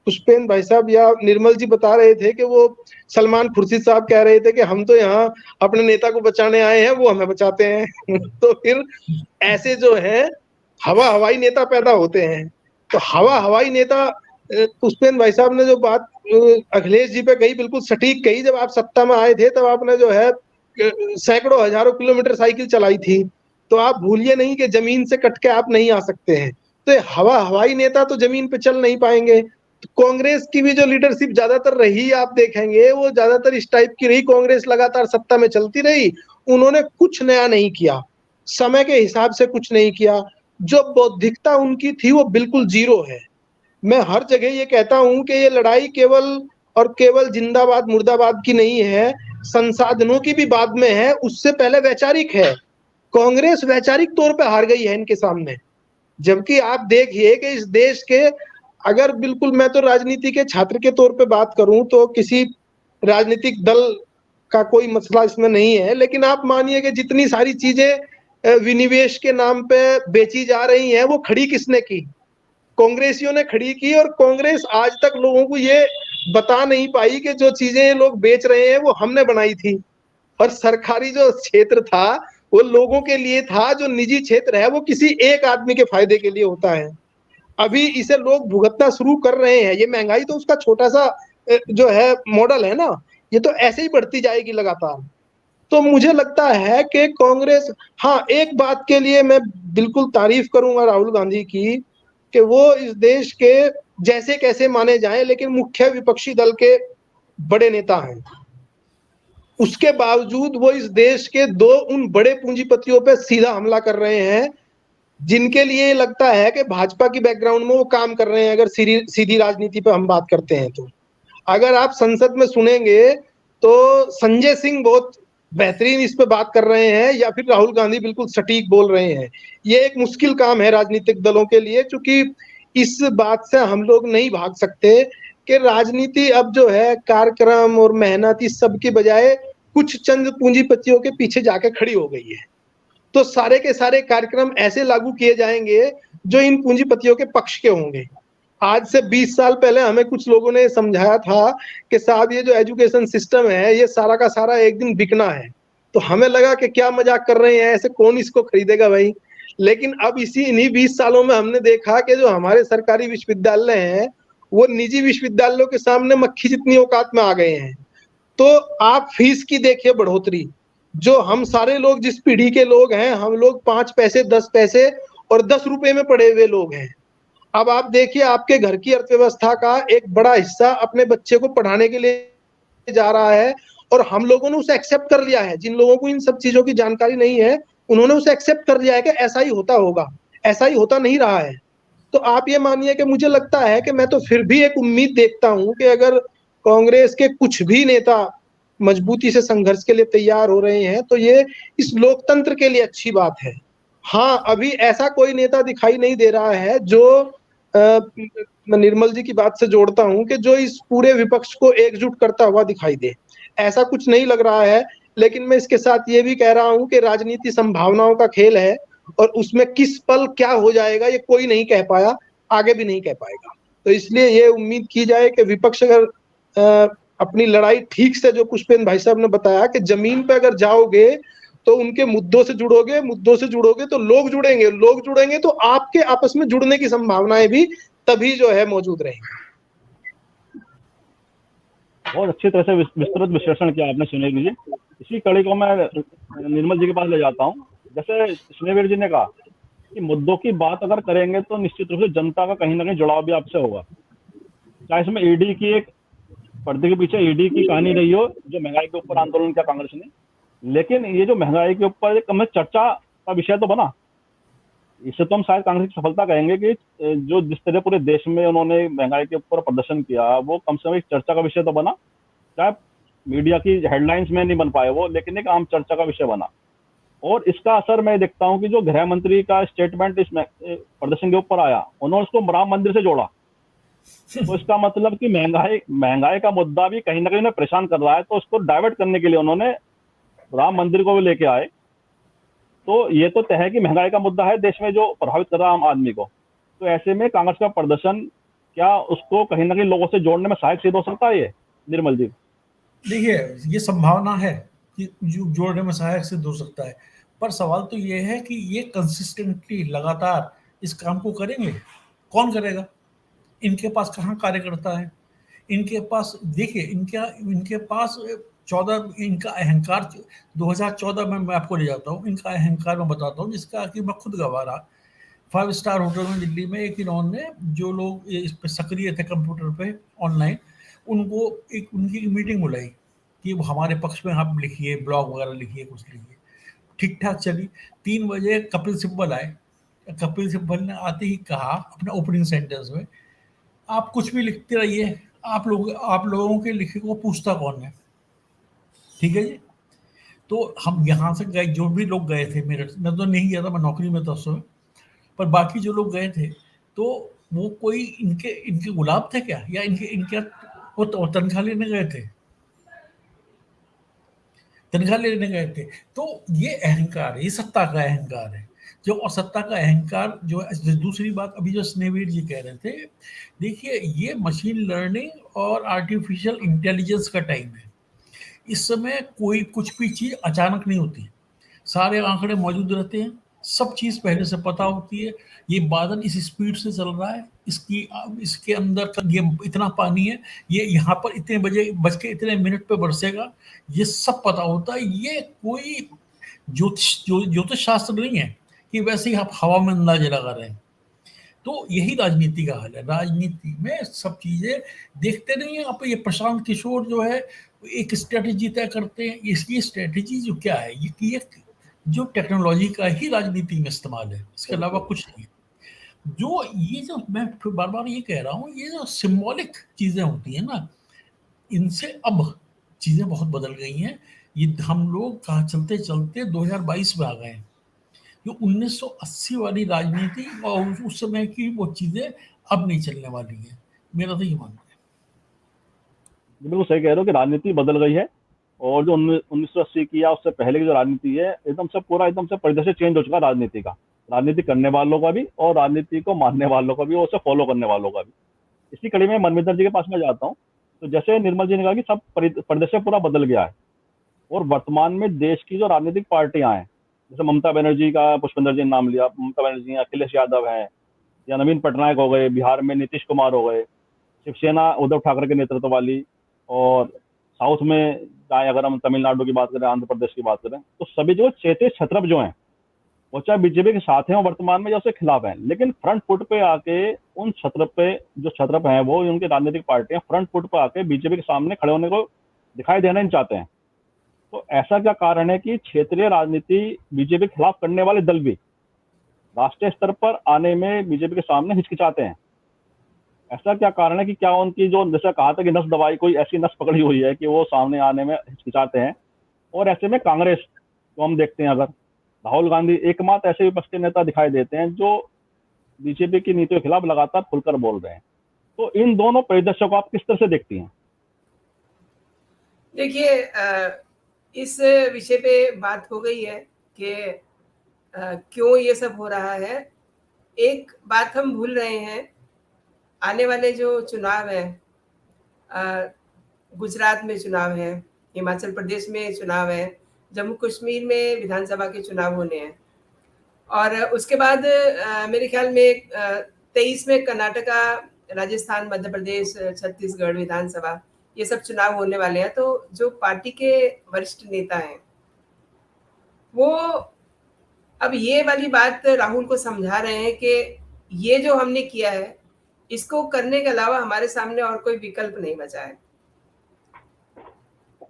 Speaker 5: पुष्पेंद्र भाई साहब या निर्मल जी बता रहे थे कि वो सलमान खुर्शीद साहब कह रहे थे कि हम तो यहाँ अपने नेता को बचाने आए हैं, वो हमें बचाते हैं। तो फिर ऐसे जो है हवाई नेता पैदा होते हैं। तो हवाई नेता, पुष्पेंद्र भाई साहब ने जो बात अखिलेश जी पे कही बिल्कुल सटीक कही। जब आप सत्ता में आए थे तब आपने जो है सैकड़ों हजारों किलोमीटर साइकिल चलाई थी, तो आप भूलिए नहीं कि जमीन से कट के आप नहीं आ सकते हैं। तो हवाई नेता तो जमीन पे चल नहीं पाएंगे। तो कांग्रेस की भी जो लीडरशिप ज्यादातर रही आप देखेंगे वो ज्यादातर इस टाइप की रही। कांग्रेस लगातार सत्ता में चलती रही, उन्होंने कुछ नया नहीं किया, समय के हिसाब से कुछ नहीं किया। जो बौद्धिकता उनकी थी वो बिल्कुल जीरो है। मैं हर जगह ये कहता हूं कि ये लड़ाई केवल और केवल जिंदाबाद मुर्दाबाद की नहीं है, संसाधनों की भी बाद में है, उससे पहले वैचारिक है। कांग्रेस वैचारिक तौर पे हार गई है इनके सामने। जबकि आप देखिए कि इस देश के, अगर बिल्कुल मैं तो राजनीति के छात्र के तौर पे बात करूं तो किसी राजनीतिक दल का कोई मसला इसमें नहीं है, लेकिन आप मानिए कि जितनी सारी चीजें विनिवेश के नाम पे बेची जा रही हैं, वो खड़ी किसने की? कांग्रेसियों ने खड़ी की। और कांग्रेस आज तक लोगों को ये बता नहीं पाई कि जो चीजें ये लोग बेच रहे हैं वो हमने बनाई थी। और सरकारी जो क्षेत्र था वो लोगों के लिए था, जो निजी क्षेत्र है वो किसी एक आदमी के फायदे के लिए होता है। अभी इसे लोग भुगतना शुरू कर रहे हैं। ये महंगाई तो उसका छोटा सा जो है मॉडल है ना, ये तो ऐसे ही बढ़ती जाएगी लगातार। तो मुझे लगता है कि कांग्रेस, हाँ, एक बात के लिए मैं बिल्कुल तारीफ करूंगा राहुल गांधी की कि वो इस देश के जैसे कैसे माने जाएं लेकिन मुख्य विपक्षी दल के बड़े नेता हैं। उसके बावजूद वो इस देश के दो उन बड़े पूंजीपतियों पे सीधा हमला कर रहे हैं जिनके लिए लगता है कि भाजपा की बैकग्राउंड में वो काम कर रहे हैं। अगर सीधी राजनीति पे हम बात करते हैं तो अगर आप संसद में सुनेंगे तो संजय सिंह बहुत बेहतरीन इस पे बात कर रहे हैं, या फिर राहुल गांधी बिल्कुल सटीक बोल रहे हैं। ये एक मुश्किल काम है राजनीतिक दलों के लिए, क्योंकि इस बात से हम लोग नहीं भाग सकते कि राजनीति अब जो है कार्यक्रम और मेहनत इस सब की बजाय कुछ चंद पूंजीपतियों के पीछे जाके खड़ी हो गई है। तो सारे के सारे कार्यक्रम ऐसे लागू किए जाएंगे जो इन पूंजीपतियों के पक्ष के होंगे। आज से 20 साल पहले हमें कुछ लोगों ने समझाया था कि साहब ये जो एजुकेशन सिस्टम है ये सारा का सारा एक दिन बिकना है। तो हमें लगा कि क्या मजाक कर रहे हैं, ऐसे कौन इसको खरीदेगा भाई। लेकिन अब इन्हीं 20 सालों में हमने देखा कि जो हमारे सरकारी विश्वविद्यालय हैं वो निजी विश्वविद्यालयों के सामने मक्खी जितनी औकात में आ गए हैं। तो आप फीस की देखिए बढ़ोतरी, जो हम सारे लोग जिस पीढ़ी के लोग हैं, हम लोग 5 पैसे 10 पैसे और 10 रुपए में पढ़े हुए लोग हैं। अब आप देखिए आपके घर की अर्थव्यवस्था का एक बड़ा हिस्सा अपने बच्चे को पढ़ाने के लिए जा रहा है, और हम लोगों ने उसे एक्सेप्ट कर लिया है। जिन लोगों को इन सब चीजों की जानकारी नहीं है उन्होंने उसे एक्सेप्ट कर लिया है कि ऐसा ही होता होगा, ऐसा ही होता नहीं रहा है। तो आप ये मानिए कि मुझे लगता है कि मैं तो फिर भी एक उम्मीद देखता हूं कि अगर कांग्रेस के कुछ भी नेता मजबूती से संघर्ष के लिए तैयार हो रहे हैं तो ये इस लोकतंत्र के लिए अच्छी बात है। हाँ, अभी ऐसा कोई नेता दिखाई नहीं दे रहा है जो मैं निर्मल जी की बात से जोड़ता हूं कि जो इस पूरे विपक्ष को एकजुट करता हुआ दिखाई दे, ऐसा कुछ नहीं लग रहा है। लेकिन मैं इसके साथ ये भी कह रहा हूं कि राजनीति संभावनाओं का खेल है, और उसमें किस पल क्या हो जाएगा ये कोई नहीं कह पाया, आगे भी नहीं कह पाएगा। तो इसलिए ये उम्मीद की जाए कि विपक्ष अगर अपनी लड़ाई ठीक से, जो पुष्पेंद्र भाई साहब ने बताया कि जमीन पे अगर जाओगे तो उनके मुद्दों से जुड़ोगे, मुद्दों से जुड़ोगे तो लोग जुड़ेंगे, लोग जुड़ेंगे तो आपके आपस में जुड़ने की संभावनाएं भी तभी जो है मौजूद रहेंगी।
Speaker 1: बहुत अच्छी तरह से विस्तृत विश्लेषण किया आपने सुनील जी। इसी कड़ी को मैं निर्मल जी के पास ले जाता हूँ। जैसे स्नेहवीर जी ने कहा कि मुद्दों की बात अगर करेंगे तो निश्चित रूप से जनता का कहीं ना कहीं जुड़ाव भी आपसे होगा। चाहे इसमें ईडी की एक पर्दे के पीछे ईडी की कहानी रही हो, जो महंगाई के ऊपर आंदोलन किया कांग्रेस ने, लेकिन ये जो महंगाई के ऊपर कम चर्चा का विषय तो बना। इससे तो हम शायद कांग्रेस की सफलता कहेंगे कि जो जिस तरह पूरे देश में उन्होंने महंगाई के ऊपर प्रदर्शन किया वो कम से कम एक चर्चा का विषय तो बना। चाहे मीडिया की हेडलाइंस में नहीं बन पाए वो, लेकिन एक आम चर्चा का विषय बना। और इसका असर मैं देखता हूँ कि जो गृह मंत्री का स्टेटमेंट इस प्रदर्शन के ऊपर आया, उन्होंने उसको राम मंदिर से जोड़ा। तो इसका मतलब कि महंगाई का मुद्दा भी कहीं ना कहीं परेशान कर रहा है, तो उसको डाइवर्ट करने के लिए उन्होंने राम मंदिर को भी लेके आए। तो ये तो तय है कि महंगाई का मुद्दा है देश में जो प्रभावित कर रहा है आम आदमी को। तो ऐसे में कांग्रेस का प्रदर्शन क्या उसको कहीं ना कहीं लोगों से जोड़ने में सहायक सिद्ध हो सकता है? ये निर्मल जी
Speaker 3: देखिए, ये संभावना है कि जोड़ने में सहायक सिद्ध हो सकता है, पर सवाल तो ये है कि ये कंसिस्टेंटली लगातार इस काम को करेंगे? कौन करेगा? इनके पास कहाँ कार्यकर्ता है? इनके पास देखिए, इनके पास 14 इनका अहंकार 2014 में मैं आपको ले जाता हूँ। इनका अहंकार मैं बताता हूँ जिसका कि मैं खुद गवाह रहा। 5 स्टार होटल में दिल्ली में एक इन्होंने, जो लोग इस पे सक्रिय थे कंप्यूटर पे ऑनलाइन, उनको उनकी मीटिंग बुलाई कि वो हमारे पक्ष में आप लिखिए, ब्लॉग वगैरह लिखिए, कुछ लिखिए। ठीक ठाक चली। 3 बजे कपिल सिब्बल आए। कपिल सिब्बल ने आते ही कहा अपने ओपनिंग सेंटेंस में आप कुछ भी लिखते रहिए, आप लोगों के लिखे को पूछता कौन है? ठीक है जी। तो हम यहाँ से गए, जो भी लोग गए थे, मेरठ, मैं तो नहीं गया था, मैं नौकरी में था उस समय, पर बाकी जो लोग गए थे, तो वो कोई इनके इनके गुलाब थे क्या, या इनके इनके वो तो तनख्वाह लेने गए थे? तनख्वाह लेने गए थे। तो ये अहंकार है, ये सत्ता का अहंकार है। जो, और सत्ता का अहंकार जो है। दूसरी बात, अभी जो स्नेहवीर जी कह रहे थे, देखिए ये मशीन लर्निंग और आर्टिफिशियल इंटेलिजेंस का टाइम है। इस समय कोई कुछ भी चीज अचानक नहीं होती, सारे आंकड़े मौजूद रहते हैं, सब चीज पहले से पता होती है। ये बादल इस स्पीड से चल रहा है, इसके अंदर ये इतना पानी है, ये यहाँ पर इतने बजे बज के इतने मिनट पे बरसेगा, ये सब पता होता है। ये कोई ज्योतिष शास्त्र नहीं है कि वैसे ही आप हवा में अंदाजे लगा रहे हैं। तो यही राजनीति का हाल है। राजनीति में सब चीजें देखते नहीं है आप। ये प्रशांत किशोर जो है एक स्ट्रेटेजी तय करते हैं। इसकी स्ट्रेटेजी जो क्या है, ये जो टेक्नोलॉजी का ही राजनीति में इस्तेमाल है, इसके अलावा कुछ नहीं। जो ये जो मैं बार बार ये कह रहा हूँ, ये जो सिंबॉलिक चीजें होती है ना, इनसे अब चीजें बहुत बदल गई हैं। ये हम लोग कहाँ चलते चलते 2022 में आ गए हैं। जो 1980 वाली राजनीति और उस समय की वो चीजें अब नहीं चलने वाली है, मेरा तो ये मानना है।
Speaker 1: बिल्कुल सही कह रहे हो कि राजनीति बदल गई है, और जो 1980 की या उससे पहले की जो राजनीति है, एकदम से परिदृश्य चेंज हो चुका है राजनीति का, राजनीति करने वालों का भी और राजनीति को मानने वालों का भी और उसे फॉलो करने वालों का भी। इसी कड़ी में मनविंदर जी के पास मैं जाता हूँ। तो जैसे निर्मल जी ने कहा कि सब परिदृश्य पूरा बदल गया है, और वर्तमान में देश की जो राजनीतिक पार्टियां हैं, जैसे ममता बनर्जी का पुष्पेंद्र जी ने नाम लिया, ममता बनर्जी, अखिलेश यादव है, या नवीन पटनायक हो गए, बिहार में नीतीश कुमार हो गए, शिवसेना उद्धव ठाकरे के नेतृत्व वाली, और साउथ में चाहे अगर हम तमिलनाडु की बात करें, आंध्र प्रदेश की बात करें, तो सभी जो चेते छत्रप जो हैं, वो चाहे बीजेपी के साथ हैं और वर्तमान में या उसके खिलाफ हैं, लेकिन फ्रंट फुट पे आके उन छत्रप पे, जो छत्रप हैं वो उनकी राजनीतिक पार्टियां फ्रंट फुट पे आके बीजेपी के सामने खड़े होने को दिखाई देना नहीं चाहते हैं। तो ऐसा क्या कारण है कि क्षेत्रीय राजनीति बीजेपी के खिलाफ करने वाले दल भी राष्ट्रीय स्तर पर आने में बीजेपी के सामने हिचकिचाते हैं? ऐसा क्या कारण है कि क्या उनकी जो, जैसा कहा था कि नस दबाई, कोई ऐसी नस पकड़ी हुई है कि वो सामने आने में हिचकिचाते हैं? और ऐसे में कांग्रेस को हम देखते हैं, अगर राहुल गांधी एकमात्र ऐसे विपक्ष के नेता दिखाई देते हैं जो बीजेपी की नीतियों के खिलाफ लगातार खुलकर बोल रहे हैं। तो इन दोनों परिदृश्यों को आप किस तरह से देखती हैं?
Speaker 4: देखिए, इस विषय पे बात हो गई है कि क्यों ये सब हो रहा है। एक बात हम भूल रहे हैं, आने वाले जो चुनाव है, गुजरात में चुनाव है, हिमाचल प्रदेश में चुनाव है, जम्मू कश्मीर में विधानसभा के चुनाव होने हैं, और उसके बाद मेरे ख्याल में 23 में कर्नाटका, राजस्थान, मध्य प्रदेश, छत्तीसगढ़ विधानसभा, ये सब चुनाव होने वाले हैं। तो जो पार्टी के वरिष्ठ नेता हैं वो अब ये वाली बात राहुल को समझा रहे हैं कि ये जो हमने किया है, इसको करने के अलावा हमारे सामने और कोई विकल्प नहीं बचा है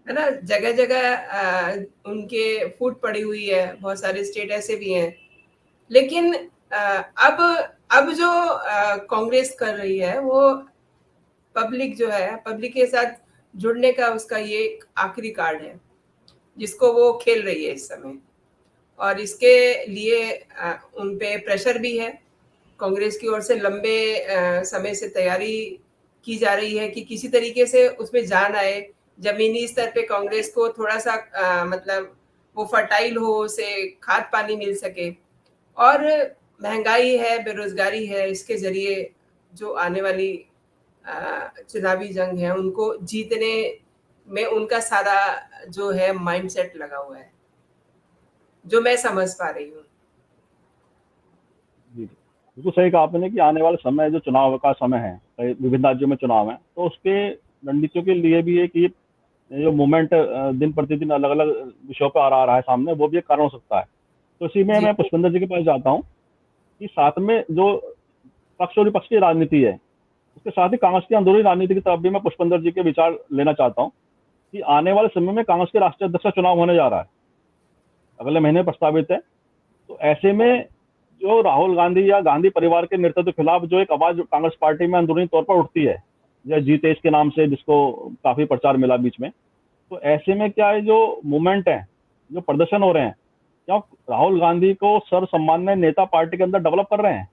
Speaker 4: ना। जगह जगह उनके फूट पड़ी हुई है, बहुत सारे स्टेट ऐसे भी हैं। लेकिन अब जो कांग्रेस कर रही है, वो पब्लिक जो है, पब्लिक के साथ जुड़ने का उसका ये एक आखिरी कार्ड है जिसको वो खेल रही है इस समय, और इसके लिए उन पे प्रेशर भी है। कांग्रेस की ओर से लंबे समय से तैयारी की जा रही है कि किसी तरीके से उसमें जान आए, जमीनी स्तर पे कांग्रेस को थोड़ा सा मतलब वो फर्टाइल हो, उसे खाद पानी मिल सके। और महंगाई है, बेरोजगारी है, इसके जरिए जो आने वाली चुनावी जंग है उनको जीतने में उनका सारा जो है माइंडसेट लगा हुआ है, जो मैं समझ पा रही हूँ।
Speaker 1: बिल्कुल सही कहा आपने कि आने वाले समय जो चुनाव का समय है, विभिन्न राज्यों में चुनाव है, तो उसके रणनीतियों के लिए भी एक ये जो मूवमेंट दिन प्रतिदिन अलग अलग विषयों पर आ रहा है सामने, वो भी एक कारण हो सकता है। तो इसी में मैं पुष्पेंद्र जी के पास जाता हूँ कि साथ में जो पक्ष और विपक्ष की राजनीति है, उसके साथ ही कांग्रेस की अंदरूनी राजनीति की तरफ भी मैं पुष्पेंद्र जी के विचार लेना चाहता हूँ कि आने वाले समय में कांग्रेस के राष्ट्रीय अध्यक्ष का चुनाव होने जा रहा है, अगले महीने प्रस्तावित है। तो ऐसे में जो राहुल गांधी या गांधी परिवार के नेतृत्व के खिलाफ जो एक आवाज कांग्रेस पार्टी में अंदरूनी तौर पर उठती है, या जी23 के नाम से जिसको काफी प्रचार मिला बीच में, तो ऐसे में क्या है जो मूवमेंट है, जो प्रदर्शन हो रहे हैं, क्या राहुल गांधी को सर सम्मान्य नेता पार्टी के अंदर डेवलप कर रहे हैं?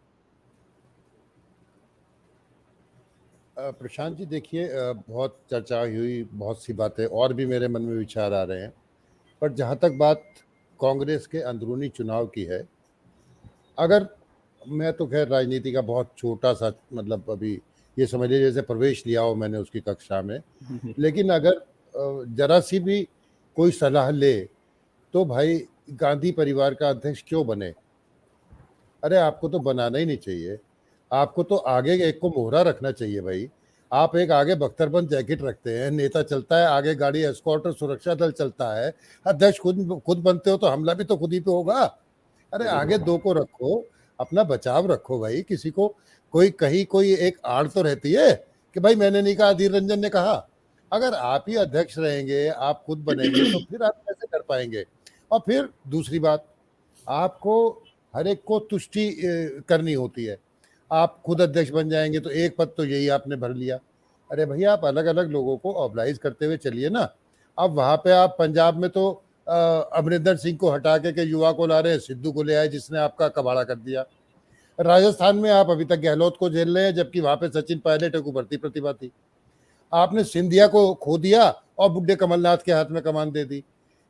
Speaker 2: प्रशांत जी देखिए, बहुत चर्चा हुई, बहुत सी बातें और भी मेरे मन में विचार आ रहे हैं, पर जहाँ तक बात कांग्रेस के अंदरूनी चुनाव की है, अगर मैं तो खैर राजनीति का बहुत छोटा सा मतलब अभी ये समझ लीजिए जैसे प्रवेश लिया हो मैंने उसकी कक्षा में, लेकिन अगर जरा सी भी कोई सलाह ले तो भाई गांधी परिवार का अध्यक्ष क्यों बने? अरे आपको तो बनाना ही नहीं चाहिए, आपको तो आगे एक को मोहरा रखना चाहिए भाई। आप एक आगे बख्तरबंद जैकेट रखते हैं, नेता चलता है, आगे गाड़ी एस्कॉर्ट और सुरक्षा दल चलता है, अध्यक्ष खुद बनते हो तो हमला भी तो खुद ही पे होगा। अरे आगे दो को रखो, अपना बचाव रखो भाई। किसी को कोई एक आड़ तो रहती है कि भाई मैंने नहीं कहा, अधीर रंजन ने कहा। अगर आप ही अध्यक्ष रहेंगे, आप खुद बनेंगे, तो फिर आप कैसे कर पाएंगे? और फिर दूसरी बात, आपको हर एक को तुष्टि करनी होती है। आप खुद अध्यक्ष बन जाएंगे तो एक पद तो यही आपने भर लिया। अरे भैया आप अलग अलग लोगों को ऑर्गेनाइज करते हुए चलिए ना। अब वहाँ पे आप पंजाब में तो अमरिंदर सिंह को हटा के युवा को ला रहे हैं, सिद्धू को ले आए जिसने आपका कबाड़ा कर दिया। राजस्थान में आप अभी तक गहलोत को झेल रहे हैं, जबकि वहाँ पे सचिन पायलट एक उभरती प्रतिभा थी। आपने सिंधिया को खो दिया और बुड्ढे कमलनाथ के हाथ में कमान दे दी।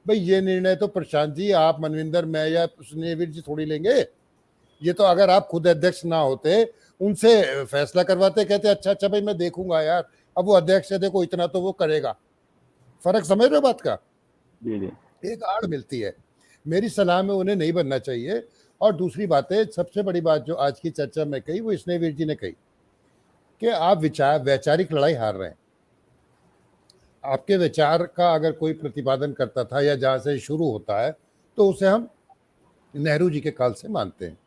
Speaker 2: भाई ये निर्णय तो प्रशांत जी आप, मनविंदर, मैं या स्नेहवीर जी थोड़ी लेंगे। ये तो अगर आप खुद अध्यक्ष ना होते, उनसे फैसला करवाते, कहते अच्छा भाई मैं देखूंगा यार, अब वो अध्यक्ष है, देखो इतना तो वो करेगा। फर्क समझ रहे हो बात का? एक आड़ मिलती है। मेरी सलाह में उन्हें नहीं बनना चाहिए। और दूसरी बात है, सबसे बड़ी बात जो आज की चर्चा में कही वो स्नेहवीर जी ने कही कि आप वैचारिक लड़ाई हार रहे हैं। आपके विचार का अगर कोई प्रतिपादन करता था या जहाँ से शुरू होता है तो उसे हम नेहरू जी के काल से मानते हैं।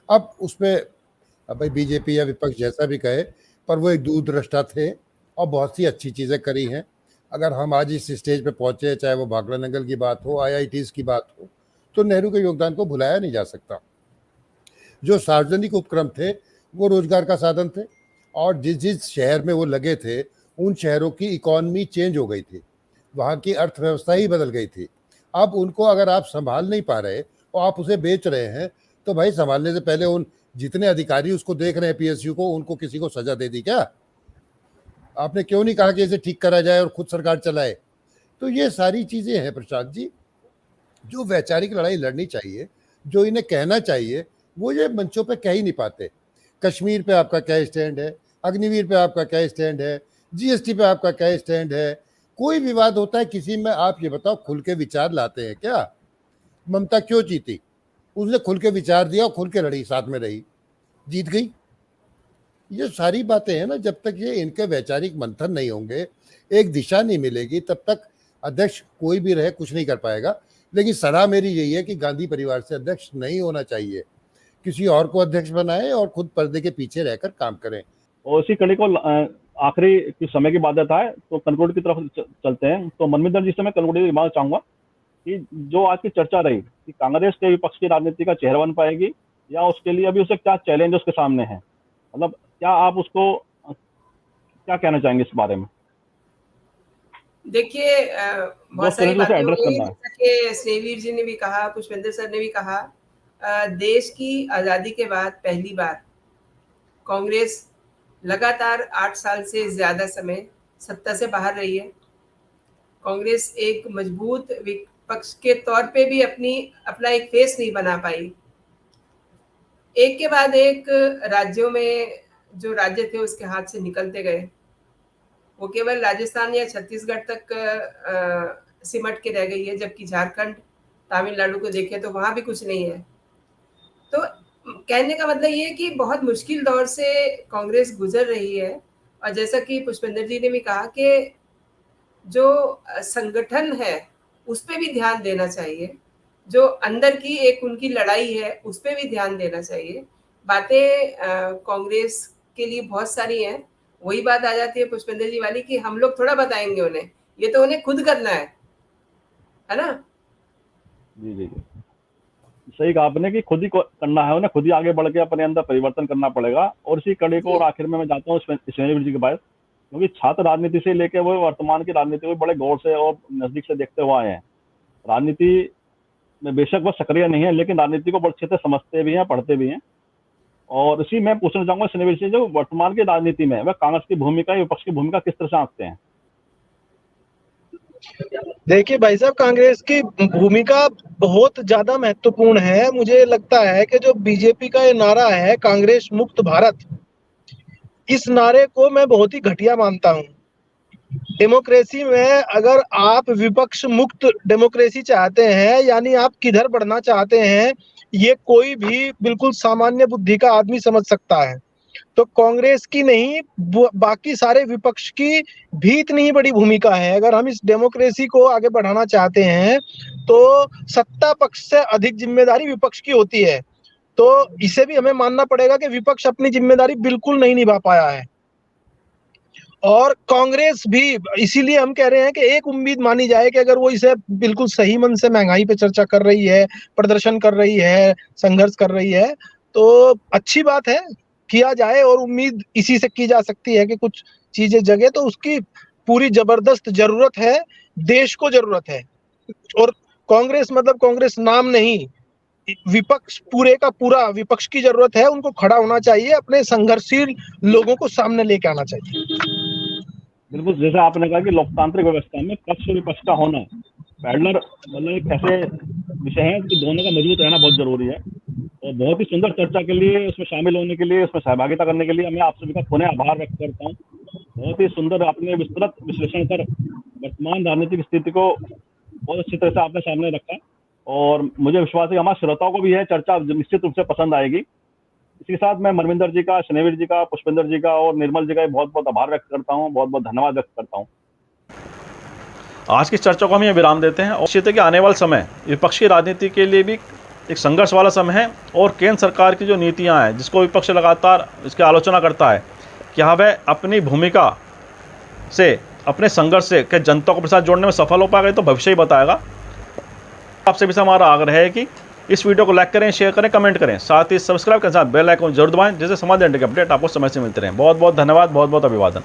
Speaker 2: अब उसमें भाई बीजेपी या विपक्ष जैसा भी कहे, पर वो एक दूरदृष्टा थे और बहुत सी अच्छी चीज़ें करी हैं। अगर हम आज इस स्टेज पे पहुंचे, चाहे वो भाखड़ा नंगल की बात हो, IITs की बात हो, तो नेहरू के योगदान को भुलाया नहीं जा सकता। जो सार्वजनिक उपक्रम थे वो रोजगार का साधन थे, और जिस जिस शहर में वो लगे थे उन शहरों की इकॉनमी चेंज हो गई थी, वहाँ की अर्थव्यवस्था ही बदल गई थी। अब उनको अगर आप संभाल नहीं पा रहे और आप उसे बेच रहे हैं, तो भाई संभालने से पहले उन जितने अधिकारी उसको देख रहे हैं PSU को, उनको किसी को सजा दे दी क्या? आपने क्यों नहीं कहा कि इसे ठीक करा जाए और खुद सरकार चलाए? तो ये सारी चीजें हैं प्रसाद जी, जो वैचारिक लड़ाई लड़नी चाहिए, जो इन्हें कहना चाहिए, वो ये मंचों पे कह ही नहीं पाते। कश्मीर पे आपका क्या स्टैंड है, अग्निवीर पे आपका क्या स्टैंड है, GST पे आपका क्या स्टैंड है? कोई विवाद होता है किसी में, आप ये बताओ खुल के विचार लाते हैं क्या? ममता क्यों जीती? उसने खुल के विचार दिया और खुल के लड़ी, साथ में रही, जीत गई। ये सारी बातें हैं ना, जब तक ये इनके वैचारिक मंथन नहीं होंगे, एक दिशा नहीं मिलेगी, तब तक अध्यक्ष कोई भी रहे कुछ नहीं कर पाएगा। लेकिन सलाह मेरी यही है कि गांधी परिवार से अध्यक्ष नहीं होना चाहिए, किसी और को अध्यक्ष बनाए और खुद पर्दे के पीछे रहकर काम करें।
Speaker 1: और इसी कड़ी को आखिरी कुछ समय की बात है, तो कंक्लूड की तरफ चलते हैं। तो मनविंदर जी से मैं कंक्लूड की बात चाहूंगा कि जो आज की चर्चा रही कि कांग्रेस के विपक्ष की राजनीति का चेहरा बन पाएगी, या उसके लिए अभी उसे क्या चैलेंज उसके सामने है, मतलब क्या आप उसको क्या कहना चाहेंगे इस बारे में?
Speaker 4: देखिए बहुत सारी बातें हुई, जैसा कि स्नेहवीर जी ने भी कहा, पुष्पेंद्र सर ने भी कहा, देश की आज़ादी के बाद पहली बार कांग्रेस लगातार 8 साल से ज्यादा समय सत्ता से बाहर रही है। कांग्रेस एक मजबूत विपक्ष के तौर पे भी अपना एक फेस नहीं बना पाई। एक के बाद एक राज्यों में जो राज्य थे उसके हाथ से निकलते गए, वो केवल राजस्थान या छत्तीसगढ़ तक सिमट के रह गई है, जबकि झारखंड, तमिलनाडु को देखें तो वहां भी कुछ नहीं है। तो कहने का मतलब ये है कि बहुत मुश्किल दौर से कांग्रेस गुजर रही है। और जैसा कि पुष्पेंद्र जी ने भी कहा कि जो संगठन है उस पर भी ध्यान देना चाहिए, जो अंदर की एक उनकी लड़ाई है उस पर भी ध्यान देना चाहिए। बातें कांग्रेस के लिए बहुत सारी हैं, वही बात आ जाती है पुष्पेंद्र जी वाली कि हम लोग थोड़ा बताएंगे उन्हें, ये तो उन्हें खुद करना है ना।
Speaker 1: जी जी, सही कहा आपने कि खुद ही करना है, उन्हें खुद ही आगे बढ़ के अपने अंदर परिवर्तन करना पड़ेगा। और इसी कड़ी को और आखिर में मैं जाता हूँ स्वेन जी के पास, क्योंकि छात्र राजनीति से लेकर वो वर्तमान की राजनीति को बड़े गौर से और नजदीक से देखते हुए आए हैं। राजनीति में बेशक वो सक्रिय नहीं है, लेकिन राजनीति को बड़े अच्छे से समझते भी हैं, पढ़ते भी हैं। और इसी मैं पूछना चाहूंगा स्नेविल जी, जो वर्तमान की राजनीति में वह कांग्रेस की भूमिका, विपक्ष की भूमिका किस तरह से आंकते हैं?
Speaker 5: देखिए भाई साहब, कांग्रेस की भूमिका बहुत ज्यादा महत्वपूर्ण है। मुझे लगता है कि जो बीजेपी का ये नारा है, कांग्रेस मुक्त भारत, इस नारे को मैं बहुत ही घटिया मानता हूँ। डेमोक्रेसी में अगर आप विपक्ष मुक्त डेमोक्रेसी चाहते हैं, यानी आप किधर बढ़ना चाहते हैं, ये कोई भी बिल्कुल सामान्य बुद्धि का आदमी समझ सकता है। तो कांग्रेस की नहीं, बाकी सारे विपक्ष की भी इतनी बड़ी भूमिका है। अगर हम इस डेमोक्रेसी को आगे बढ़ाना चाहते हैं तो सत्ता पक्ष से अधिक जिम्मेदारी विपक्ष की होती है। तो इसे भी हमें मानना पड़ेगा कि विपक्ष अपनी जिम्मेदारी बिल्कुल नहीं निभा पाया है, और कांग्रेस भी। इसीलिए हम कह रहे हैं कि एक उम्मीद मानी जाए कि अगर वो इसे बिल्कुल सही मन से महंगाई पे चर्चा कर रही है, प्रदर्शन कर रही है, संघर्ष कर रही है, तो अच्छी बात है, किया जाए। और उम्मीद इसी से की जा सकती है कि कुछ चीजें जगे, तो उसकी पूरी जबरदस्त जरूरत है, देश को जरूरत है। और कांग्रेस मतलब कांग्रेस नाम नहीं, विपक्ष पूरे का पूरा विपक्ष की जरूरत है। उनको खड़ा होना चाहिए, अपने संघर्षशील लोगों को सामने लेके आना चाहिए।
Speaker 1: बिल्कुल, जैसे आपने कहा कि लोकतांत्रिक व्यवस्था में पक्ष और विपक्ष का होना, पैडलर मतलब एक ऐसे विषय है कि दोनों का मजबूत रहना बहुत जरूरी है। और बहुत ही सुंदर चर्चा के लिए, उसमें शामिल होने के लिए, उसमें सहभागिता करने के लिए मैं आप सभी का पुनः आभार व्यक्त करता हूँ। बहुत ही सुंदर आपने विस्तृत विश्लेषण कर वर्तमान राजनीतिक स्थिति को बहुत अच्छी तरह से आपने सामने रखा, और मुझे विश्वास है हमारे श्रोताओं को भी यह चर्चा निश्चित रूप से पसंद आएगी। इसी के साथ मैं मनविंदर जी का, स्नेविल जी का, पुष्पेंद्र जी का और निर्मल जी का बहुत बहुत आभार व्यक्त करता हूँ, बहुत बहुत धन्यवाद व्यक्त करता हूँ। आज की चर्चा को हम ये विराम देते हैं और निश्चित है कि आने वाला समय विपक्षी राजनीति के लिए भी एक संघर्ष वाला समय है। और केंद्र सरकार की जो नीतियाँ हैं, जिसको विपक्ष लगातार इसकी आलोचना करता है, क्या वह अपनी भूमिका से, अपने संघर्ष से क्या जनता को अपने साथ जोड़ने में सफल हो पाएगा, तो भविष्य ही बताएगा। आपसे भी हमारा आग्रह है कि इस वीडियो को लाइक करें, शेयर करें, कमेंट करें, साथ ही सब्सक्राइब के साथ बेल आइकन जरूर दबाएं, जिससे समाज इंडिया के अपडेट आपको समय से मिलते रहें। बहुत बहुत धन्यवाद, बहुत बहुत अभिवादन।